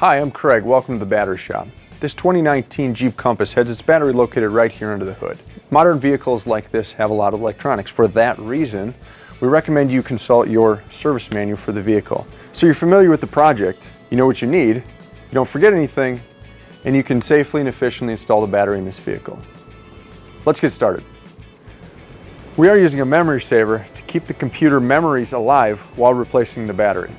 Hi, I'm Craig. Welcome to the battery shop. This 2019 Jeep Compass has its battery located right here under the hood. Modern vehicles like this have a lot of electronics. For that reason, we recommend you consult your service manual for the vehicle. So you're familiar with the project, you know what you need, you don't forget anything, and you can safely and efficiently install the battery in this vehicle. Let's get started. We are using a memory saver to keep the computer memories alive while replacing the battery.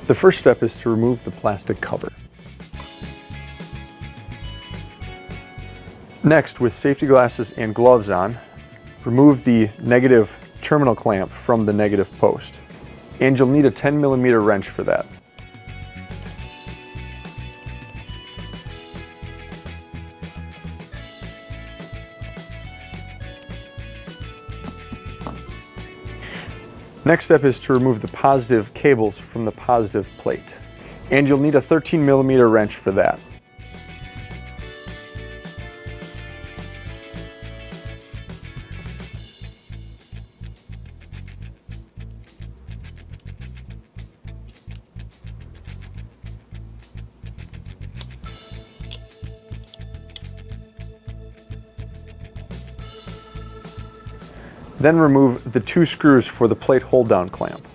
The first step is to remove the plastic cover. Next, with safety glasses and gloves on, remove the negative terminal clamp from the negative post. And you'll need a 10mm wrench for that. Next step is to remove the positive cables from the positive plate. And you'll need a 13mm wrench for that. Then remove the two screws for the plate hold-down clamp.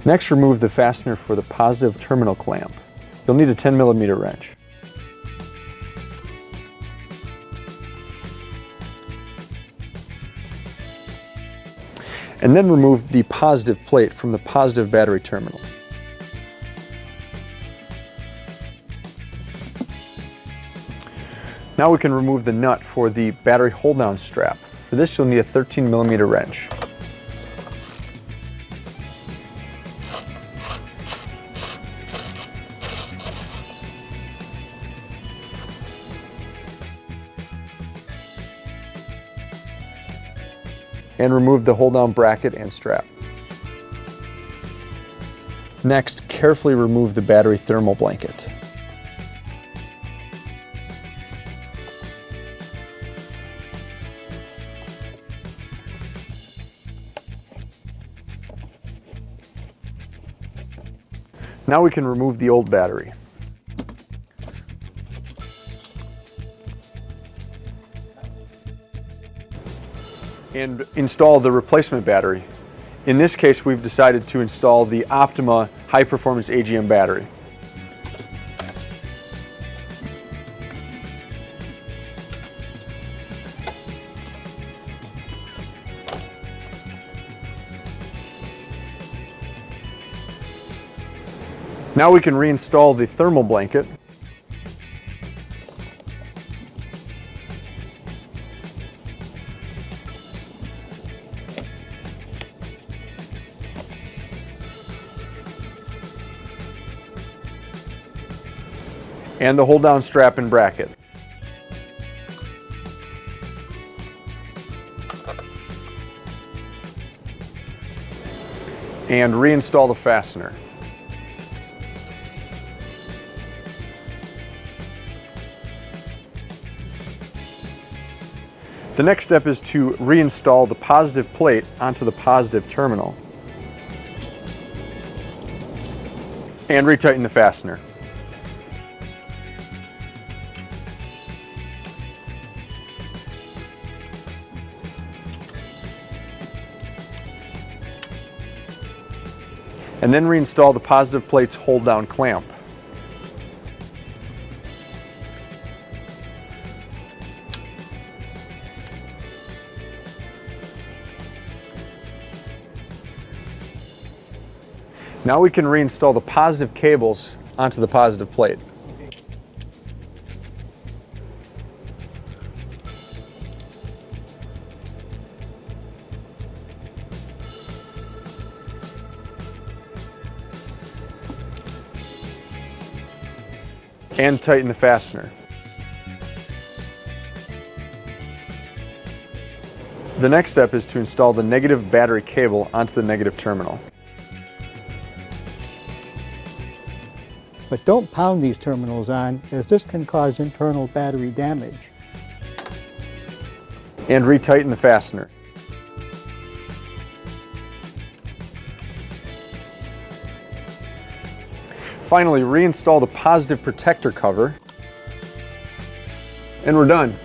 Next, remove the fastener for the positive terminal clamp. You'll need a 10mm wrench. And then remove the positive plate from the positive battery terminal. Now we can remove the nut for the battery hold-down strap. For this, you'll need a 13mm wrench. And remove the hold-down bracket and strap. Next, carefully remove the battery thermal blanket. Now we can remove the old battery. And install the replacement battery. In this case, we've decided to install the OPTIMA high-performance AGM battery. Now we can reinstall the thermal blanket. And the hold-down strap and bracket. And reinstall the fastener. The next step is to reinstall the positive plate onto the positive terminal. And retighten the fastener. And then reinstall the positive plate's hold-down clamp. Now we can reinstall the positive cables onto the positive plate. and tighten the fastener. The next step is to install the negative battery cable onto the negative terminal. But don't pound these terminals on, as this can cause internal battery damage. And retighten the fastener. Finally, reinstall the positive protector cover, and we're done.